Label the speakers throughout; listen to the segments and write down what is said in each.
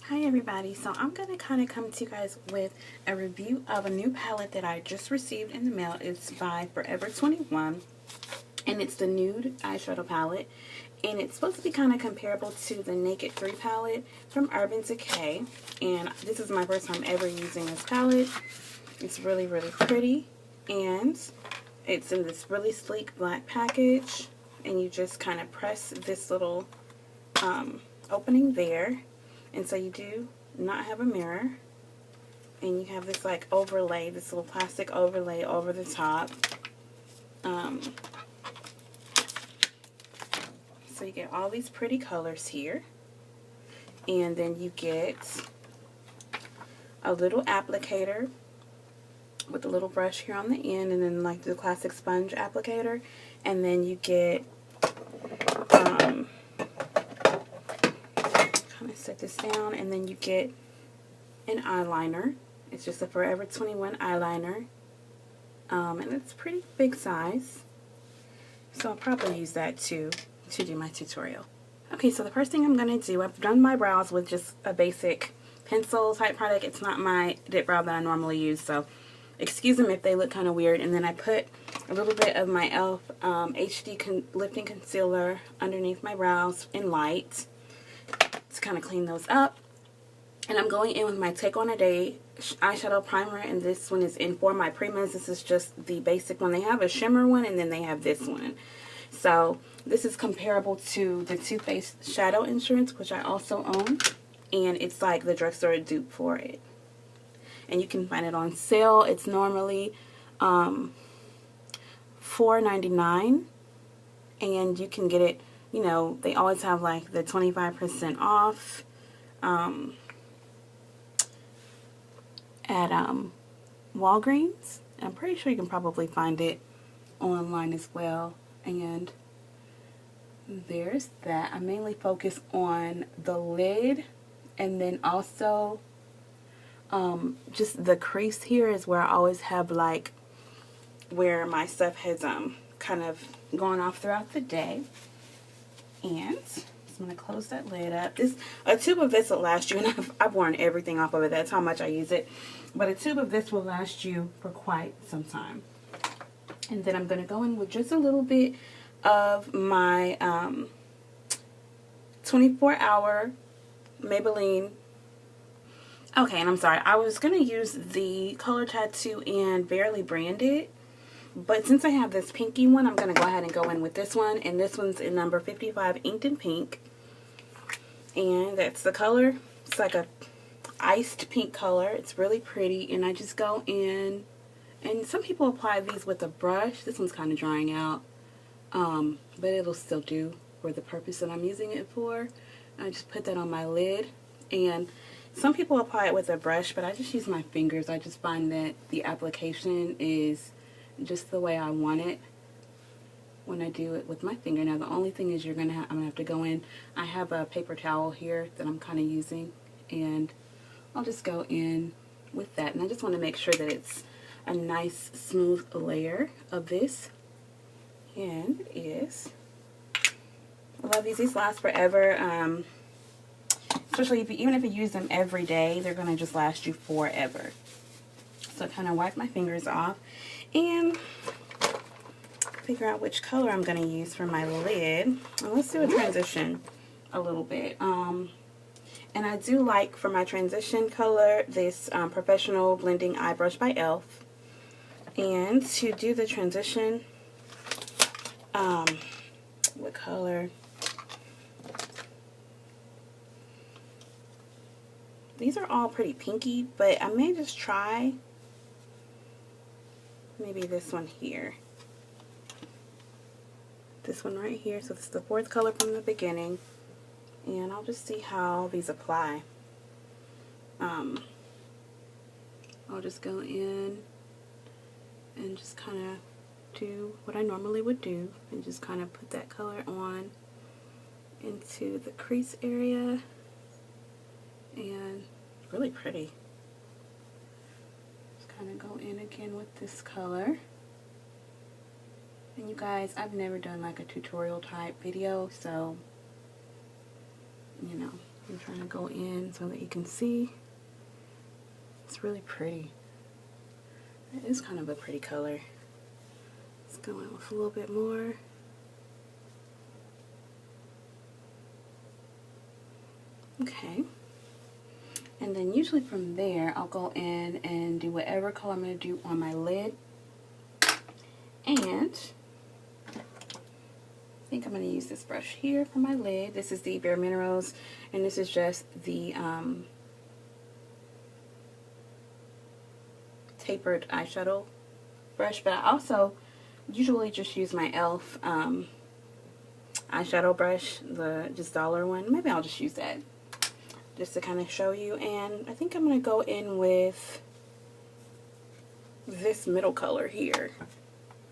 Speaker 1: Hi everybody, so I'm going to kind of come to you guys with a review of a new palette that I just received in the mail. It's by Forever 21 and it's the Nude eyeshadow palette, and it's supposed to be kind of comparable to the Naked 3 palette from Urban Decay, and this is my first time ever using this palette. It's really pretty, and it's in this really sleek black package, and you just kind of press this little opening there. And so you do not have a mirror, and you have this like overlay, this little plastic overlay over the top. So you get all these pretty colors here, and then you get a little applicator with a little brush here on the end, and then like the classic sponge applicator, and then you get set this down, and then you get an eyeliner. It's just a Forever 21 eyeliner, and it's a pretty big size, so I'll probably use that to do my tutorial. Okay, so the first thing I'm going to do, I've done my brows with just a basic pencil type product. It's not my dip brow that I normally use, so excuse them if they look kind of weird. And then I put a little bit of my e.l.f. HD lifting concealer underneath my brows in light to kind of clean those up. And I'm going in with my Take On A Day eyeshadow primer, and this one is in for my Primas. This is just the basic one. They have a shimmer one, and then they have this one. So this is comparable to the Too Faced Shadow Insurance, which I also own, and it's like the drugstore dupe for it. And you can find it on sale. It's normally $4.99, and you can get it, you know, they always have like the 25% off at Walgreens. I'm pretty sure you can probably find it online as well. And there's that. I mainly focus on the lid, and then also just the crease here is where I always have like where my stuff has kind of gone off throughout the day. And I'm going to close that lid up. A tube of this will last you, and I've worn everything off of it. That's how much I use it. But a tube of this will last you for quite some time. And then I'm going to go in with just a little bit of my 24-hour Maybelline. Okay, and I'm sorry. I was going to use the Color Tattoo and Barely Branded, but since I have this pinky one, I'm going to go ahead and go in with this one. And this one's in number 55, Inked in Pink. And that's the color. It's like a iced pink color. It's really pretty. And I just go in. And some people apply these with a brush. This one's kind of drying out. But it'll still do for the purpose that I'm using it for. I just put that on my lid. And some people apply it with a brush, but I just use my fingers. I just find that the application is just the way I want it when I do it with my finger. Now the only thing is I'm gonna have to go in. I have a paper towel here that I'm kind of using, and I'll just go in with that. And I just want to make sure that it's a nice smooth layer of this, and it is. I love these. These last forever. Especially even if you use them every day, they're gonna just last you forever. So I kind of wipe my fingers off and figure out which color I'm going to use for my lid. Well, let's do a transition a little bit. And I do like for my transition color this Professional Blending Eye Brush by e.l.f. And to do the transition, what color? These are all pretty pinky, but I may just try maybe this one here. This one right here. So this is the fourth color from the beginning. And I'll just see how these apply. I'll just go in and just kind of do what I normally would do. And just kind of put that color on into the crease area. And really pretty. Kind of go in again with this color. And you guys, I've never done like a tutorial type video, so you know, I'm trying to go in so that you can see. It's really pretty. It is kind of a pretty color. Let's go in with a little bit more. Okay. And then usually from there, I'll go in and do whatever color I'm going to do on my lid. And I think I'm going to use this brush here for my lid. This is the Bare Minerals, and this is just the tapered eyeshadow brush. But I also usually just use my e.l.f. eyeshadow brush, the just dollar one. Maybe I'll just use that just to kind of show you. And I think I'm going to go in with this middle color here.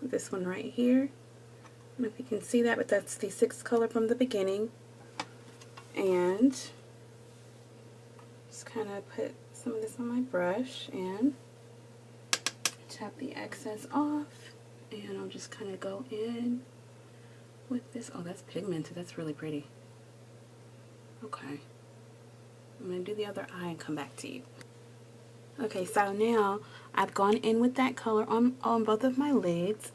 Speaker 1: This one right here. I don't know if you can see that, but that's the 6th color from the beginning. And just kind of put some of this on my brush and tap the excess off. And I'll just kind of go in with this. Oh, that's pigmented. That's really pretty. Okay. I'm going to do the other eye and come back to you. Okay, so now I've gone in with that color on both of my lids.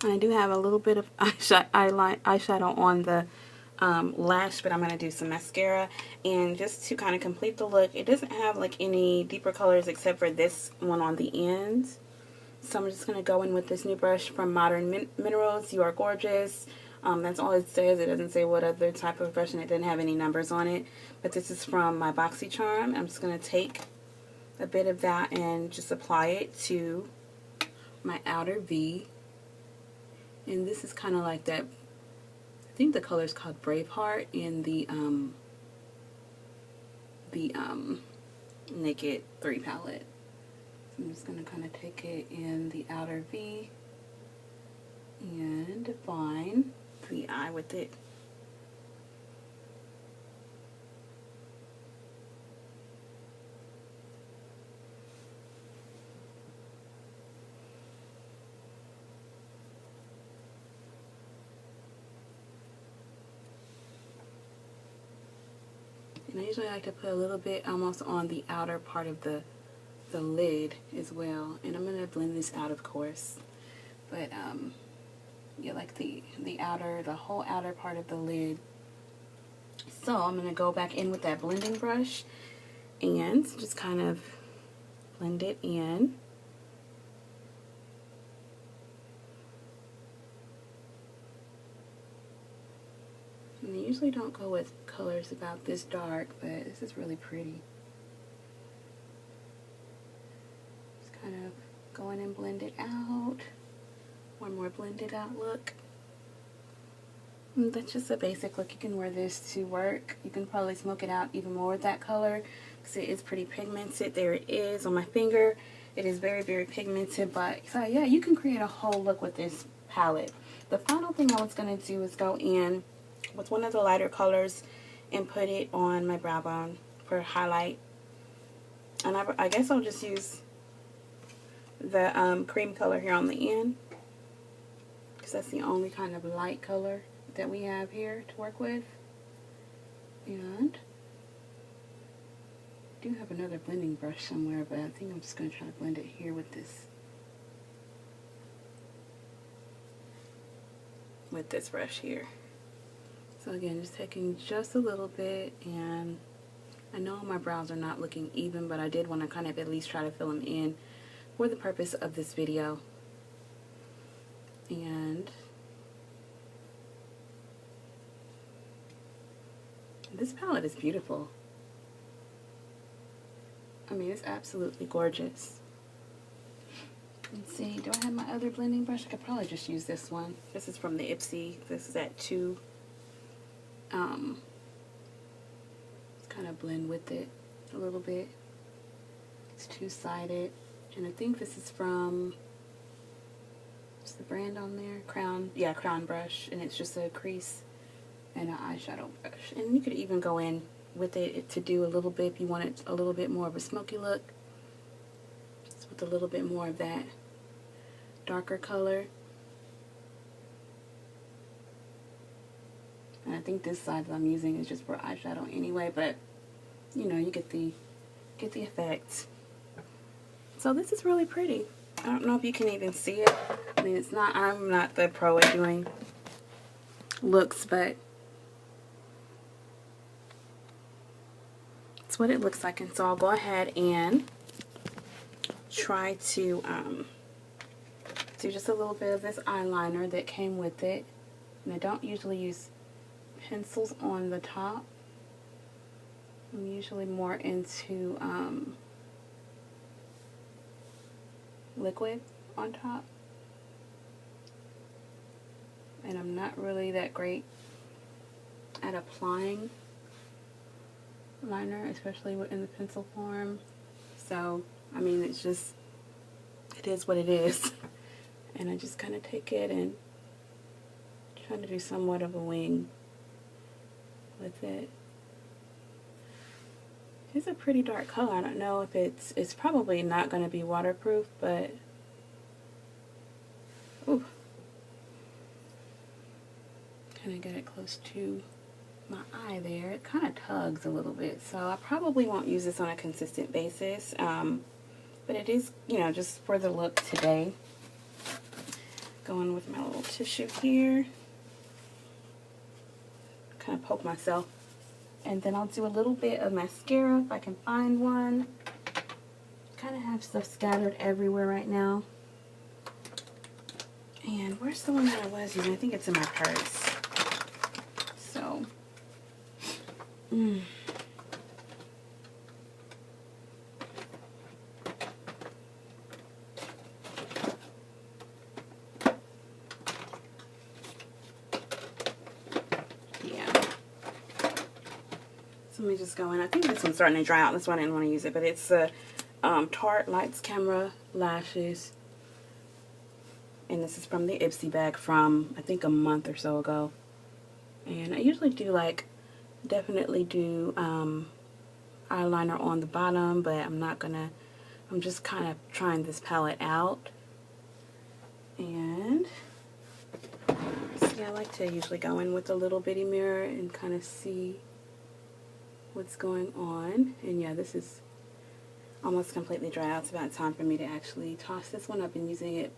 Speaker 1: And I do have a little bit of eyeshadow on the lash, but I'm going to do some mascara. And just to kind of complete the look, it doesn't have like any deeper colors except for this one on the ends. So I'm just going to go in with this new brush from Modern Minerals. You Are Gorgeous. That's all it says. It doesn't say what other type of brush, and it didn't have any numbers on it. But this is from my BoxyCharm. I'm just going to take a bit of that and just apply it to my outer V. And this is kind of like that, I think the color is called Braveheart in the Naked 3 palette. So I'm just going to kind of take it in the outer V and define the eye with it. And I usually like to put a little bit almost on the outer part of the lid as well. And I'm going to blend this out, of course. But yeah, like the whole outer part of the lid. So I'm going to go back in with that blending brush and just kind of blend it in. And I usually don't go with colors about this dark, but this is really pretty. Just kind of go in and blend it out. One more blended out look. And that's just a basic look. You can wear this to work. You can probably smoke it out even more with that color because it is pretty pigmented. There it is on my finger. It is very, very pigmented. But so yeah, you can create a whole look with this palette. The final thing I was going to do is go in with one of the lighter colors and put it on my brow bone for highlight. And I guess I'll just use the cream color here on the end, because that's the only kind of light color that we have here to work with. And I do have another blending brush somewhere, but I think I'm just going to try to blend it here with this brush here. So again, just taking just a little bit, and I know my brows are not looking even, but I did want to kind of at least try to fill them in for the purpose of this video. And this palette is beautiful. I mean, it's absolutely gorgeous. Let's see, do I have my other blending brush? I could probably just use this one. This is from the Ipsy. This is at 2. Kind of blend with it a little bit. It's 2-sided, and I think this is from, what's the brand on there? Crown, yeah, Crown brush, and it's just a crease and an eyeshadow brush. And you could even go in with it to do a little bit if you want it a little bit more of a smoky look, just with a little bit more of that darker color. And I think this side that I'm using is just for eyeshadow anyway, but you know, you get the effect. So this is really pretty. I don't know if you can even see it. I mean, it's not, I'm not the pro at doing looks, but it's what it looks like. And so I'll go ahead and try to do just a little bit of this eyeliner that came with it. And I don't usually use pencils on the top. I'm usually more into liquid on top. And I'm not really that great at applying liner, especially in the pencil form. So, I mean, it's just, it is what it is. And I just kind of take it and try to do somewhat of a wing with it. It's a pretty dark color. I don't know if it's probably not going to be waterproof, but ooh, kind of get it close to my eye there. It kind of tugs a little bit, so I probably won't use this on a consistent basis, but it is, you know, just for the look today. Going with my little tissue here, kind of poke myself, and then I'll do a little bit of mascara if I can find one. Kind of have stuff scattered everywhere right now. And where's the one that I was using? I think it's in my purse. So, let me just go in. I think this one's starting to dry out. That's why I didn't want to use it. But it's Tarte Lights Camera Lashes. And this is from the Ipsy bag from, I think, a month or so ago. And I usually do, like, definitely do eyeliner on the bottom. But I'm not going to, I'm just kind of trying this palette out. And see, I like to usually go in with a little bitty mirror and kind of see what's going on. And yeah, this is almost completely dry out. It's about time for me to actually toss this one. I've been using it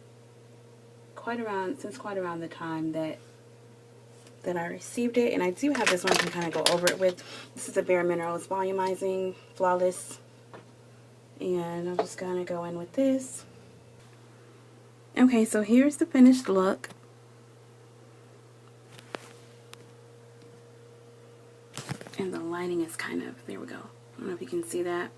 Speaker 1: since quite around the time that I received it, and I do have this one I can kind of go over it with. This is a Bare Minerals Volumizing Flawless, and I'm just gonna go in with this. Okay, so here's the finished look. And the lighting is kind of, there we go. I don't know if you can see that.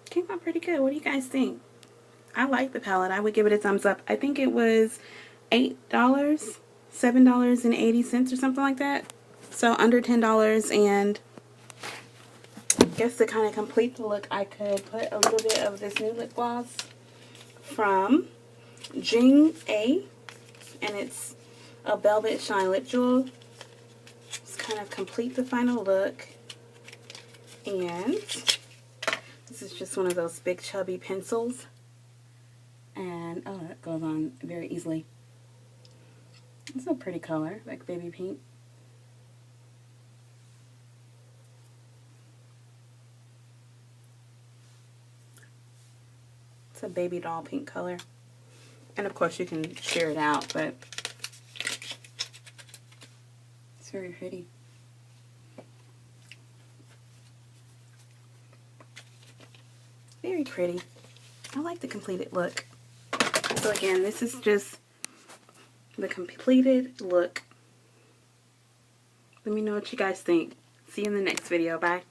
Speaker 1: Came out pretty good. What do you guys think? I like the palette. I would give it a thumbs up. I think it was $8, $7.80 or something like that. So under $10, and I guess to kind of complete the look, I could put a little bit of this new lip gloss from Jing A, and it's a Velvet Shine Lip Jewel. Just kind of complete the final look. And this is just one of those big chubby pencils. And oh, that goes on very easily. It's a pretty color, like baby pink. It's a baby doll pink color. And of course you can sheer it out, but it's very pretty. Very pretty. I like the completed look. So again, this is just the completed look. Let me know what you guys think. See you in the next video. Bye.